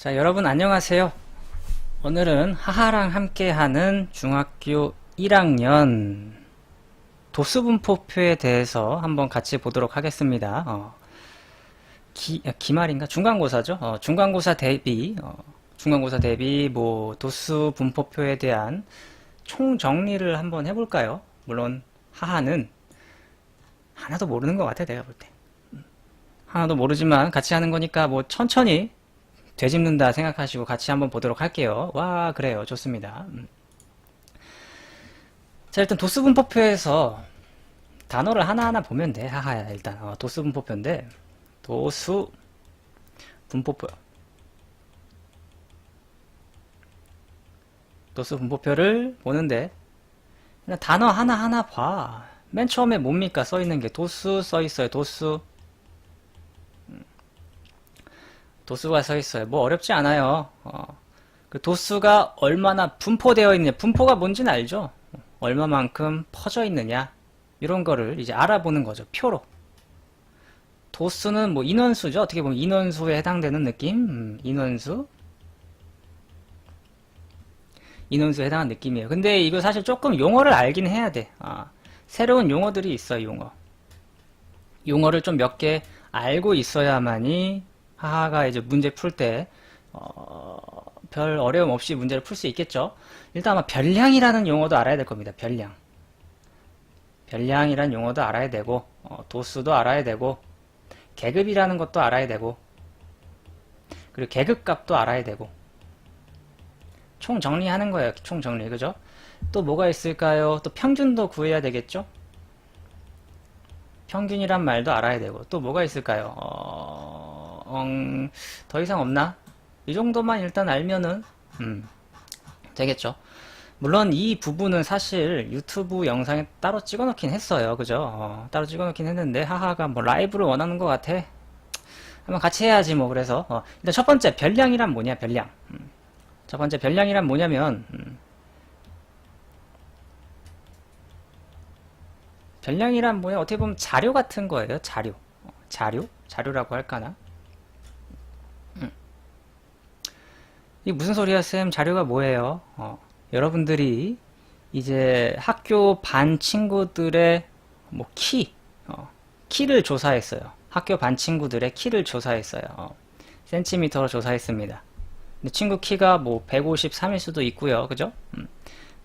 자, 여러분 안녕하세요. 오늘은 하하랑 함께하는 중학교 1학년 도수분포표에 대해서 한번 같이 보도록 하겠습니다. 기말인가? 중간고사죠. 중간고사 대비 도수분포표에 대한 총정리를 한번 해볼까요? 물론 하하는 하나도 모르는 것 같아, 내가 볼 때. 하나도 모르지만 같이 하는 거니까 뭐 천천히 되짚는다 생각하시고 같이 한번 보도록 할게요. 와, 그래요. 좋습니다. 자, 일단 도수분포표에서 단어를 하나하나 보면 돼. 하하야, 일단. 도수분포표인데, 도수분포표. 도수분포표를 보는데, 그냥 단어 하나하나 봐. 맨 처음에 뭡니까? 써있는 게 도수 써있어요. 도수가 써 있어요. 뭐 어렵지 않아요. 그 도수가 얼마나 분포되어 있느냐. 분포가 뭔지는 알죠? 얼마만큼 퍼져 있느냐. 이런 거를 이제 알아보는 거죠. 표로. 도수는 뭐 인원수죠. 어떻게 보면 인원수에 해당되는 느낌? 인원수에 해당하는 느낌이에요. 근데 이거 사실 조금 용어를 알긴 해야 돼. 새로운 용어들이 있어요. 용어를 좀 몇 개 알고 있어야만이 하하가 이제 문제 풀 때, 별 어려움 없이 문제를 풀 수 있겠죠? 일단 아마 별량이라는 용어도 알아야 될 겁니다. 별량. 별량이라는 용어도 알아야 되고, 도수도 알아야 되고, 계급이라는 것도 알아야 되고, 그리고 계급값도 알아야 되고, 총 정리하는 거예요. 총 정리. 그죠? 또 뭐가 있을까요? 또 평균도 구해야 되겠죠? 평균이란 말도 알아야 되고, 또 뭐가 있을까요? 더 이상 없나? 이 정도만 일단 알면은 되겠죠. 물론 이 부분은 사실 유튜브 영상에 따로 찍어놓긴 했어요. 그죠? 따로 찍어놓긴 했는데 하하가 뭐 라이브를 원하는 것 같아. 한번 같이 해야지 뭐. 그래서 일단 첫 번째 별량이란 뭐냐? 별량. 첫 번째 별량이란 뭐냐면 별량이란 뭐냐? 어떻게 보면 자료 같은 거예요. 자료라고 할까나? 이게 무슨 소리야, 쌤? 자료가 뭐예요? 여러분들이 이제 학교 반 친구들의 뭐 키를 조사했어요. 학교 반 친구들의 키를 조사했어요. 센티미터로 조사했습니다. 근데 친구 키가 뭐 153일 수도 있고요. 그죠?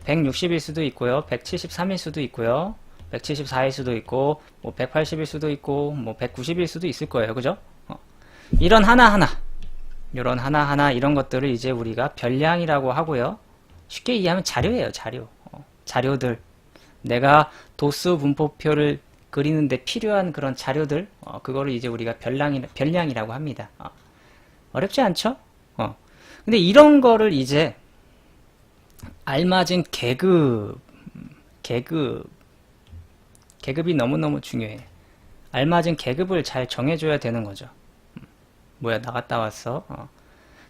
160일 수도 있고요. 173일 수도 있고요. 174일 수도 있고, 뭐 180일 수도 있고, 뭐 190일 수도 있을 거예요. 그죠? 이런 하나하나 이런 것들을 이제 우리가 별량이라고 하고요. 쉽게 이해하면 자료예요. 자료들. 내가 도수 분포표를 그리는데 필요한 그런 자료들, 그거를 이제 우리가 별량이라고 합니다. 어렵지 않죠? 근데 이런 거를 이제 알맞은 계급이 너무너무 중요해. 알맞은 계급을 잘 정해줘야 되는 거죠. 뭐야, 나갔다 왔어.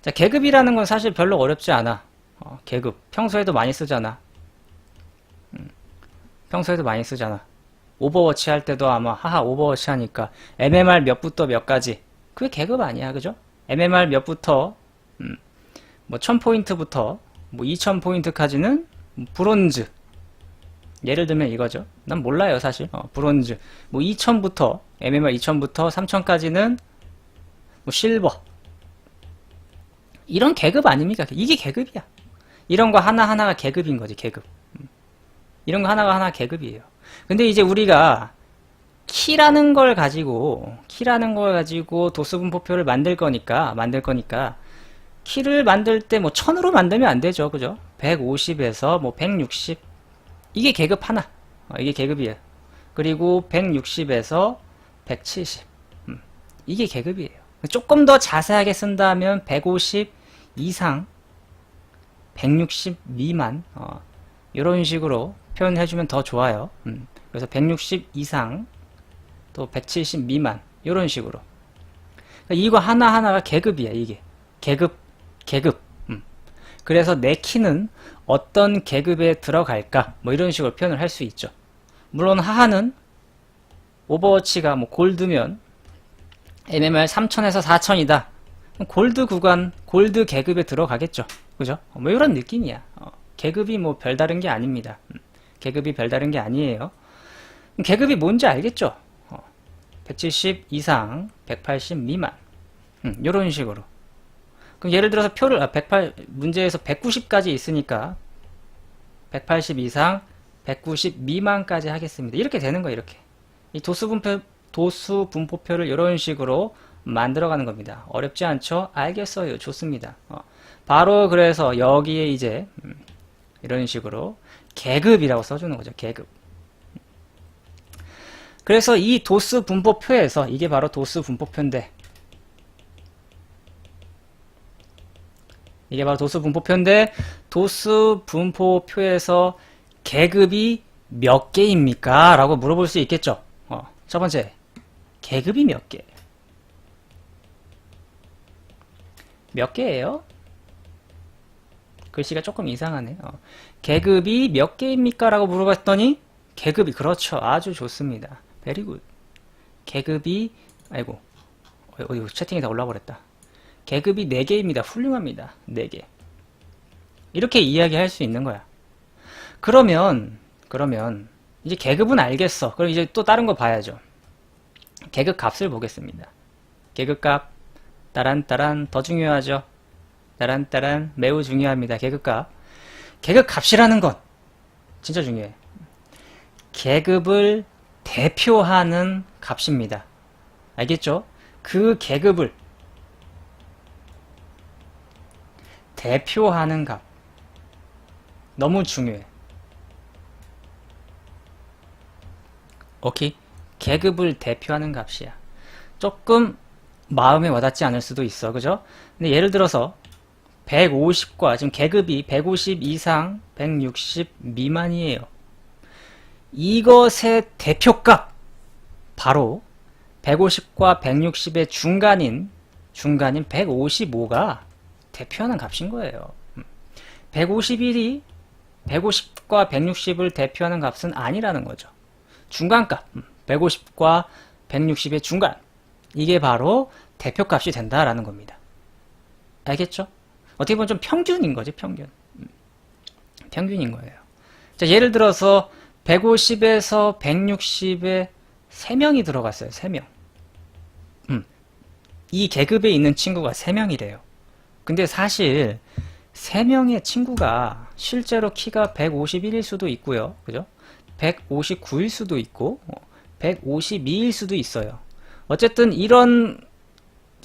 자, 계급이라는 건 사실 별로 어렵지 않아. 계급. 평소에도 많이 쓰잖아. 오버워치 할 때도 아마, 하하, 오버워치 하니까, MMR 몇부터 몇까지. 그게 계급 아니야, 그죠? MMR 몇부터, 뭐, 1000포인트부터, 뭐, 2000포인트까지는 브론즈. 예를 들면 이거죠. 난 몰라요, 사실. 브론즈. 뭐, 2000부터, MMR 2000부터 3000까지는 뭐 실버. 이런 계급 아닙니까? 이게 계급이야. 이런 거 하나하나가 계급인 거지, 계급. 이런 거 하나가 계급이에요. 근데 이제 우리가 키라는 걸 가지고 도수분포표를 만들 거니까 키를 만들 때 뭐 1000으로 만들면 안 되죠. 그죠? 150에서 뭐 160. 이게 계급 하나. 이게 계급이에요. 그리고 160에서 170. 이게 계급이에요. 조금 더 자세하게 쓴다면 150 이상, 160 미만, 이런 식으로 표현해주면 더 좋아요. 그래서 160 이상, 또 170 미만, 이런 식으로. 이거 하나하나가 계급이야, 이게. 계급. 그래서 내 키는 어떤 계급에 들어갈까? 뭐 이런 식으로 표현을 할 수 있죠. 물론 하하는 오버워치가 뭐 골드면 MMR 3000에서 4000이다. 골드 구간, 골드 계급에 들어가겠죠. 그죠? 뭐 이런 느낌이야. 계급이 뭐 별다른 게 아닙니다. 계급이 별다른 게 아니에요. 계급이 뭔지 알겠죠? 170 이상, 180 미만. 이런 식으로. 그럼 예를 들어서 표를, 문제에서 190까지 있으니까 180 이상, 190 미만까지 하겠습니다. 이렇게 되는 거예요, 이렇게. 이 도수 분포표를 이런 식으로 만들어가는 겁니다. 어렵지 않죠? 알겠어요. 좋습니다. 바로 그래서 여기에 이제 이런 식으로 계급이라고 써주는 거죠. 계급. 그래서 이 도수 분포표에서 이게 바로 도수 분포표인데 도수 분포표에서 계급이 몇 개입니까? 라고 물어볼 수 있겠죠. 첫 번째, 계급이 몇 개? 몇 개예요? 글씨가 조금 이상하네. 계급이 몇 개입니까? 라고 물어봤더니 계급이, 그렇죠. 아주 좋습니다. very good. 계급이, 아이고, 어디 채팅이 다 올라버렸다. 계급이 4개입니다. 훌륭합니다. 4개. 이렇게 이야기할 수 있는 거야. 그러면 이제 계급은 알겠어. 그럼 이제 또 다른 거 봐야죠. 계급 값을 보겠습니다. 계급 값, 따란따란, 더 중요하죠. 따란따란, 매우 중요합니다. 계급 값. 계급 값이라는 건 진짜 중요해. 계급을 대표하는 값입니다. 알겠죠? 그 계급을 대표하는 값. 너무 중요해. 오케이? 계급을 대표하는 값이야. 조금 마음에 와닿지 않을 수도 있어. 그죠? 근데 예를 들어서 150과 지금 계급이 150 이상 160 미만이에요. 이것의 대표값 바로 150과 160의 중간인 155가 대표하는 값인 거예요. 151이 150과 160을 대표하는 값은 아니라는 거죠. 중간값 150과 160의 중간, 이게 바로 대표값이 된다라는 겁니다. 알겠죠? 어떻게 보면 좀 평균인 거지, 평균. 평균인 거예요. 자, 예를 들어서 150에서 160에 3명이 들어갔어요. 3명. 이 계급에 있는 친구가 3명이래요. 근데 사실 3명의 친구가 실제로 키가 151일 수도 있고요. 그죠? 159일 수도 있고 152일 수도 있어요. 어쨌든 이런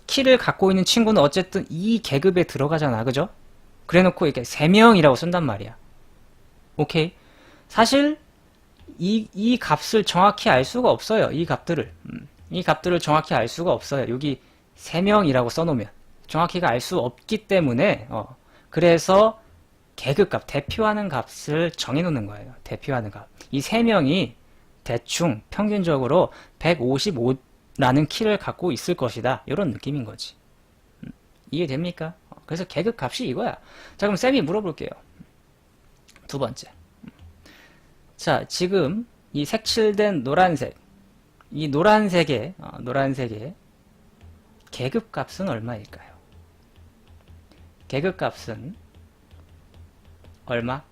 키를 갖고 있는 친구는 어쨌든 이 계급에 들어가잖아. 그죠? 그래놓고 이렇게 3명이라고 쓴단 말이야. 오케이? 사실 이 값을 정확히 알 수가 없어요. 이 값들을 정확히 알 수가 없어요. 여기 3명이라고 써놓으면 정확히가 알 수 없기 때문에 그래서 계급값, 대표하는 값을 정해놓는 거예요. 대표하는 값. 이 3명이 대충 평균적으로 155라는 키를 갖고 있을 것이다. 이런 느낌인 거지. 이해됩니까? 그래서 계급값이 이거야. 자, 그럼 쌤이 물어볼게요. 두 번째. 자, 지금 이 색칠된 노란색, 이 노란색의 계급값은 얼마일까요? 계급값은 얼마?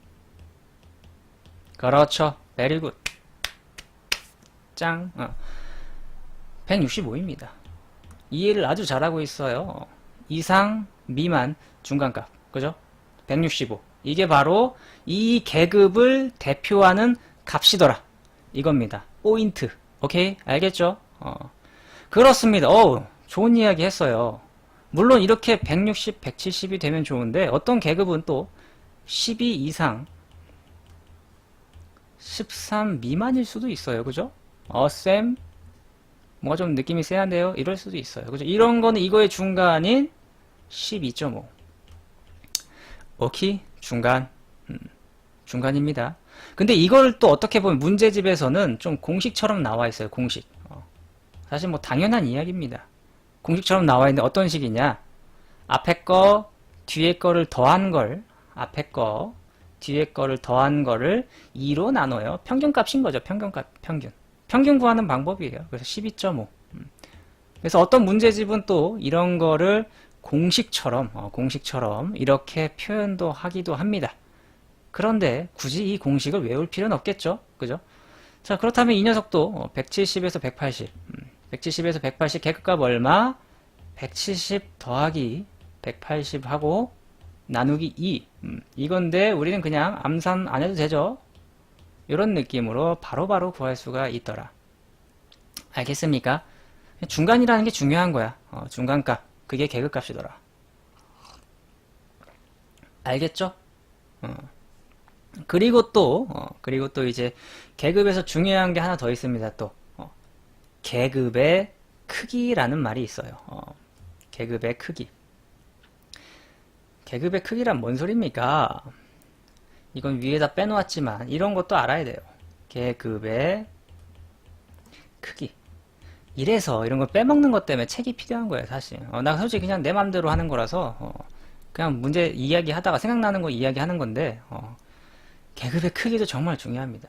그렇죠. very good. 짱. 165입니다. 이해를 아주 잘하고 있어요. 이상, 미만, 중간값. 그죠? 165. 이게 바로 이 계급을 대표하는 값이더라. 이겁니다. 포인트. 오케이? 알겠죠? 그렇습니다. 좋은 이야기 했어요. 물론 이렇게 160, 170이 되면 좋은데 어떤 계급은 또 12 이상 13 미만일 수도 있어요. 그죠? 쌤 뭐가 좀 느낌이 세한데요? 이럴 수도 있어요. 그죠? 이런 거는 이거의 중간인 12.5. 오케이? 중간입니다. 근데 이걸 또 어떻게 보면 문제집에서는 좀 공식처럼 나와 있어요. 공식. 사실 뭐 당연한 이야기입니다. 공식처럼 나와 있는데 어떤 식이냐? 앞에 거, 뒤에 거를 더한 걸, 앞에 거, 뒤에 거를 더한 거를 2로 나눠요. 평균값인 거죠. 평균 구하는 방법이에요. 그래서 12.5. 그래서 어떤 문제집은 또 이런 거를 공식처럼 이렇게 표현도 하기도 합니다. 그런데 굳이 이 공식을 외울 필요는 없겠죠? 그죠? 자, 그렇다면 이 녀석도 170에서 180, 170에서 180 계급값 얼마? 170 더하기 180하고 나누기 2. 이건데 우리는 그냥 암산 안 해도 되죠? 이런 느낌으로 바로바로 구할 수가 있더라. 알겠습니까? 중간이라는 게 중요한 거야. 중간값. 그게 계급값이더라. 알겠죠? 그리고 또 이제 계급에서 중요한 게 하나 더 있습니다. 또 계급의 크기라는 말이 있어요. 계급의 크기. 계급의 크기란 뭔 소리입니까? 이건 위에다 빼놓았지만 이런 것도 알아야 돼요. 계급의 크기. 이래서 이런 걸 빼먹는 것 때문에 책이 필요한 거예요, 사실. 나 솔직히 그냥 내 맘대로 하는 거라서 그냥 문제 이야기하다가 생각나는 거 이야기하는 건데 계급의 크기도 정말 중요합니다.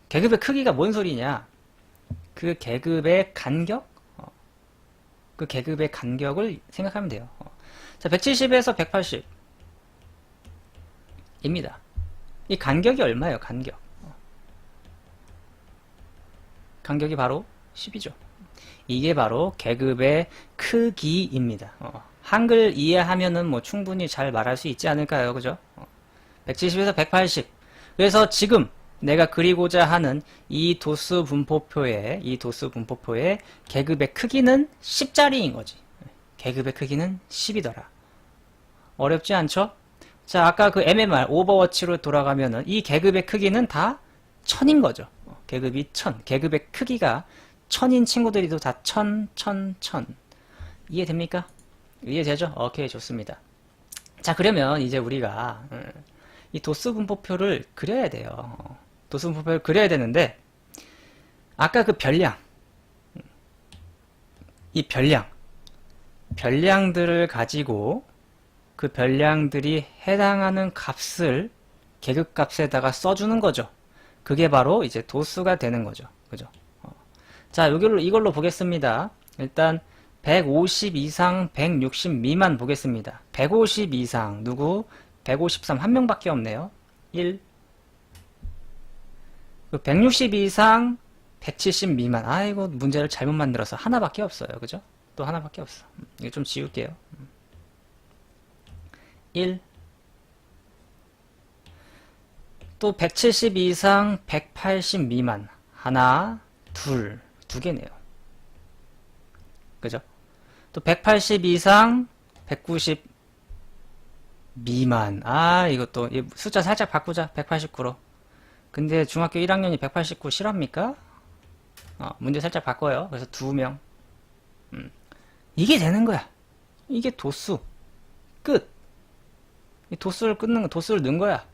계급의 크기가 뭔 소리냐? 그 계급의 간격? 그 계급의 간격을 생각하면 돼요. 자, 170에서 180 입니다. 이 간격이 얼마예요? 간격이 바로 10이죠. 이게 바로 계급의 크기입니다. 한글 이해하면은 뭐 충분히 잘 말할 수 있지 않을까요? 그죠? 170에서 180. 그래서 지금 내가 그리고자 하는 이 도수 분포표의 계급의 크기는 10짜리인 거지. 계급의 크기는 10이더라. 어렵지 않죠? 자, 아까 그 MMR 오버워치로 돌아가면은 이 계급의 크기는 다 1000인 거죠. 계급이 1000. 계급의 크기가 1000인 친구들이도 다 1000. 이해됩니까? 이해되죠? 오케이, 좋습니다. 자, 그러면 이제 우리가 이 도수 분포표를 그려야 돼요. 도수 분포표를 그려야 되는데 아까 그 별량, 이 별량들을 가지고 그 별량들이 해당하는 값을 계급값에다가 써주는 거죠. 그게 바로 이제 도수가 되는 거죠. 그죠? 자, 이걸로 보겠습니다. 일단 150 이상 160 미만 보겠습니다. 150 이상 누구? 153 한 명밖에 없네요. 1. 160 이상 170 미만. 아이고, 문제를 잘못 만들어서 하나밖에 없어요. 그죠? 또 하나밖에 없어. 이거 좀 지울게요. 1. 또 170 이상 180 미만. 하나, 둘, 두 개네요. 그죠? 또 180 이상 190 미만. 아, 이것도 숫자 살짝 바꾸자. 189로. 근데 중학교 1학년이 189 실합니까? 문제 살짝 바꿔요. 그래서 2명. 이게 되는 거야. 이게 도수. 끝. 이 도수를 넣은 거야.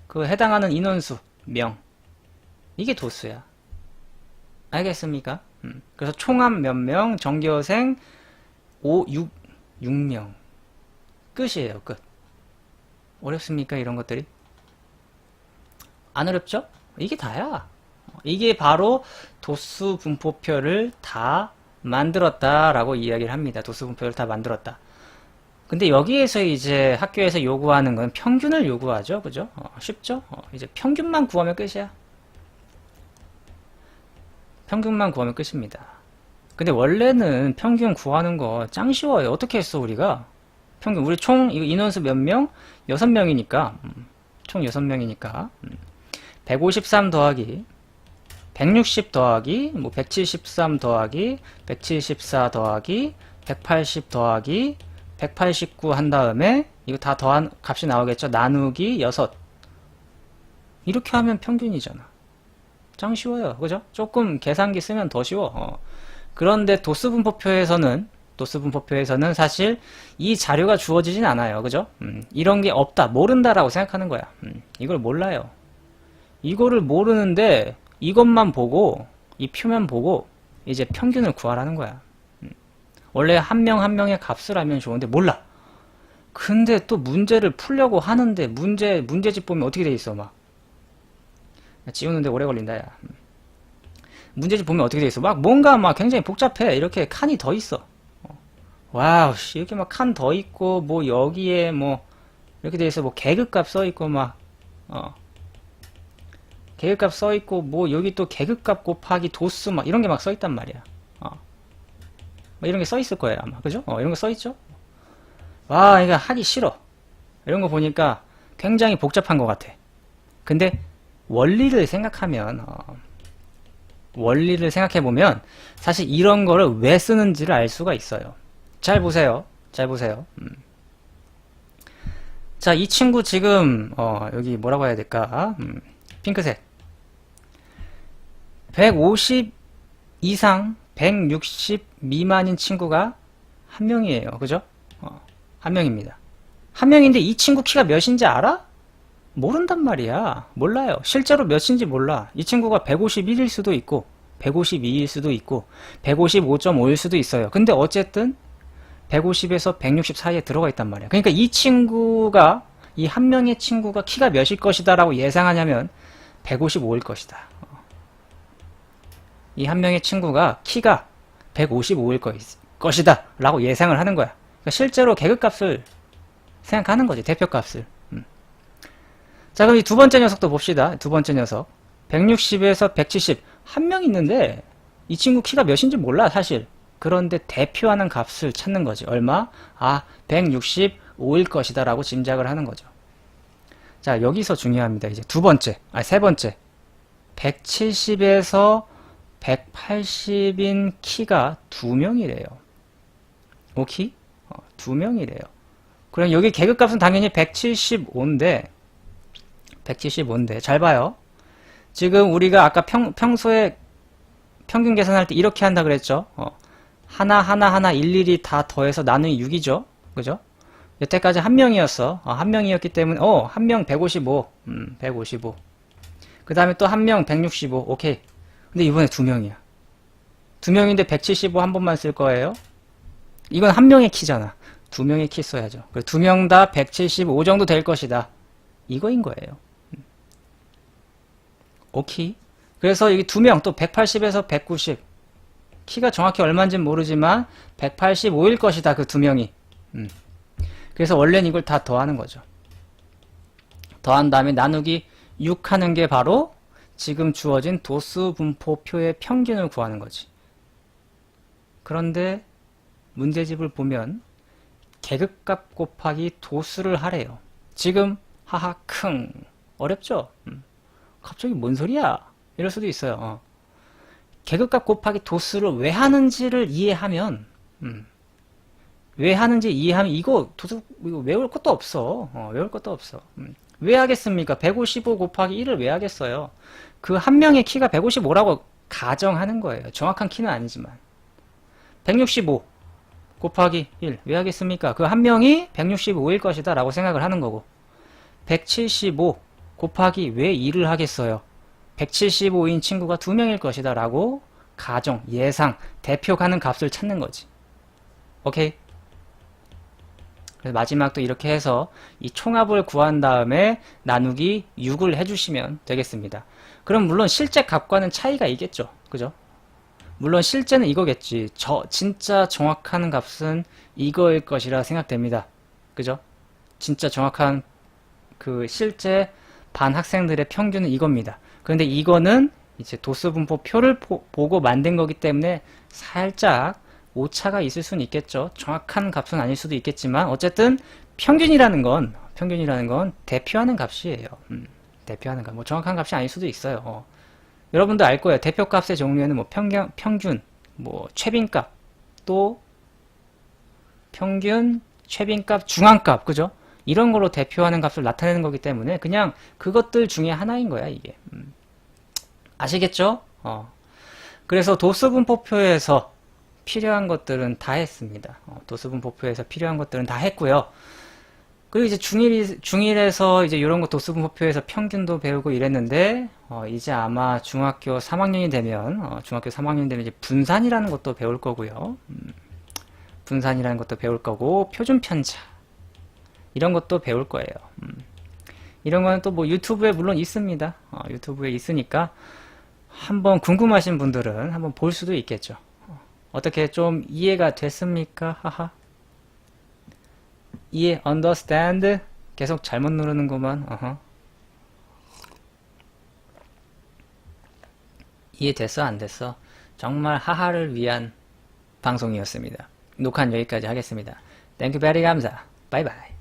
그 해당하는 인원수, 명. 이게 도수야. 알겠습니까? 그래서 총합 몇 명, 전교생 6명. 끝이에요, 끝. 어렵습니까? 이런 것들이? 안 어렵죠? 이게 다야. 이게 바로 도수 분포표를 다 만들었다라고 이야기를 합니다. 도수 분포를 다 만들었다. 근데 여기에서 이제 학교에서 요구하는 건 평균을 요구하죠. 그죠? 쉽죠? 이제 평균만 구하면 끝이야. 평균만 구하면 끝입니다. 근데 원래는 평균 구하는 거 짱 쉬워요. 어떻게 했어, 우리가? 평균, 우리 총 인원수 몇 명? 6명이니까. 총 6명이니까. 153 더하기 160 더하기 173 더하기 174 더하기 180 더하기 189 한 다음에 이거 다 더한 값이 나오겠죠. 나누기 6. 이렇게 하면 평균이잖아. 짱 쉬워요. 그죠? 조금 계산기 쓰면 더 쉬워. 그런데 도수 분포표에서는 사실 이 자료가 주어지진 않아요. 그죠? 이런 게 없다, 모른다라고 생각하는 거야. 이걸 몰라요. 이거를 모르는데 이것만 보고, 이 표면 보고 이제 평균을 구하라는 거야. 원래 한 명 한 명의 값을 알면 좋은데 몰라. 근데 또 문제를 풀려고 하는데 문제집 보면 어떻게 돼 있어? 막 지우는데 오래 걸린다, 야. 문제집 보면 어떻게 돼 있어? 막 뭔가 막 굉장히 복잡해. 이렇게 칸이 더 있어. 와우, 씨, 이렇게 막 칸 더 있고, 뭐, 여기에 뭐, 이렇게 돼 있어, 뭐, 개그값 써 있고, 막, 개그값 써 있고, 뭐, 여기 또 개그값 곱하기 도수, 막, 이런 게 막 써 있단 말이야. 뭐 이런 게 써 있을 거예요, 아마. 그죠? 이런 거 써 있죠? 와, 이거 하기 싫어. 이런 거 보니까 굉장히 복잡한 것 같아. 근데, 원리를 생각하면, 원리를 생각해보면, 사실 이런 거를 왜 쓰는지를 알 수가 있어요. 잘 보세요. 잘 보세요. 자, 이 친구 지금 여기 뭐라고 해야 될까? 핑크색. 150 이상 160 미만인 친구가 한 명이에요. 그죠? 한 명입니다. 한 명인데 이 친구 키가 몇인지 알아? 모른단 말이야. 몰라요. 실제로 몇인지 몰라. 이 친구가 151일 수도 있고 152일 수도 있고 155.5일 수도 있어요. 근데 어쨌든 150에서 160 사이에 들어가 있단 말이야. 그러니까 이 친구가, 이 한 명의 친구가 키가 몇일 것이다 라고 예상하냐면 155일 것이다. 이 한 명의 친구가 키가 155일 것이다 라고 예상을 하는 거야. 그러니까 실제로 개그값을 생각하는 거지. 대표값을. 자, 그럼 이 두 번째 녀석도 봅시다. 두 번째 녀석. 160에서 170. 한 명 있는데 이 친구 키가 몇인지 몰라, 사실. 그런데 대표하는 값을 찾는 거지. 얼마? 165일 것이다 라고 짐작을 하는 거죠. 자, 여기서 중요합니다. 이제 세 번째. 170에서 180인 키가 2명이래요. 오키? 2명이래요. 그럼 여기 계급값은 당연히 175인데, 잘 봐요. 지금 우리가 아까 평소에 평균 계산할 때 이렇게 한다 그랬죠? 하나 일일이 다 더해서 나누기 6이죠. 그죠? 여태까지 한 명이었어. 한 명이었기 때문에 한 명 155. 155. 그 다음에 또 한 명 165. 오케이. 근데 이번에 두 명이야. 두 명인데 175 한 번만 쓸 거예요. 이건 한 명의 키잖아. 두 명의 키 써야죠. 두 명 다 175 정도 될 것이다. 이거인 거예요. 오케이. 그래서 여기 두 명 또 180에서 190. 키가 정확히 얼마인지는 모르지만 185일 것이다. 그 두 명이. 그래서 원래는 이걸 다 더하는 거죠. 더한 다음에 나누기 6 하는 게 바로 지금 주어진 도수 분포표의 평균을 구하는 거지. 그런데 문제집을 보면 계급값 곱하기 도수를 하래요. 지금 하하 킁 어렵죠? 갑자기 뭔 소리야? 이럴 수도 있어요. 계급값 곱하기 도수를 왜 하는지를 이해하면 이거 도수 이거 외울 것도 없어. 외울 것도 없어. 왜 하겠습니까? 155 곱하기 1을 왜 하겠어요? 그 한 명의 키가 155라고 가정하는 거예요. 정확한 키는 아니지만. 165 곱하기 1 왜 하겠습니까? 그 한 명이 165일 것이다 라고 생각을 하는 거고. 175 곱하기 왜 2를 하겠어요? 175인 친구가 2명일 것이다 라고 가정, 예상, 대표가는 값을 찾는 거지. 오케이? 그래서 마지막도 이렇게 해서 이 총합을 구한 다음에 나누기 6을 해주시면 되겠습니다. 그럼 물론 실제 값과는 차이가 있겠죠. 그죠? 물론 실제는 이거겠지. 진짜 정확한 값은 이거일 것이라 생각됩니다. 그죠? 진짜 정확한 그 실제 반 학생들의 평균은 이겁니다. 그런데 이거는 이제 도수분포 표를 보고 만든 거기 때문에 살짝 오차가 있을 수는 있겠죠. 정확한 값은 아닐 수도 있겠지만 어쨌든 평균이라는 건 대표하는 값이에요. 대표하는 값. 뭐 정확한 값이 아닐 수도 있어요. 여러분도 알 거예요. 대표값의 종류에는 뭐 평균, 뭐 최빈값, 또 평균, 최빈값, 중앙값, 그죠? 이런 걸로 대표하는 값을 나타내는 거기 때문에 그냥 그것들 중에 하나인 거야, 이게. 아시겠죠? 그래서 도수분포표에서 필요한 것들은 다 했습니다. 도수분포표에서 필요한 것들은 다 했고요. 그리고 이제 중1에서 이제 이런 거 도수분포표에서 평균도 배우고 이랬는데, 이제 아마 중학교 3학년이 되면, 이제 분산이라는 것도 배울 거고요. 분산이라는 것도 배울 거고, 표준편차. 이런 것도 배울 거예요. 이런 거는 또 뭐 유튜브에 물론 있습니다. 유튜브에 있으니까 한번 궁금하신 분들은 한번 볼 수도 있겠죠. 어떻게 좀 이해가 됐습니까? 하하. 이해, understand. 계속 잘못 누르는구만. 이해됐어, 안 됐어? 정말 하하를 위한 방송이었습니다. 녹화는 여기까지 하겠습니다. 땡큐 베리 감사. 바이바이.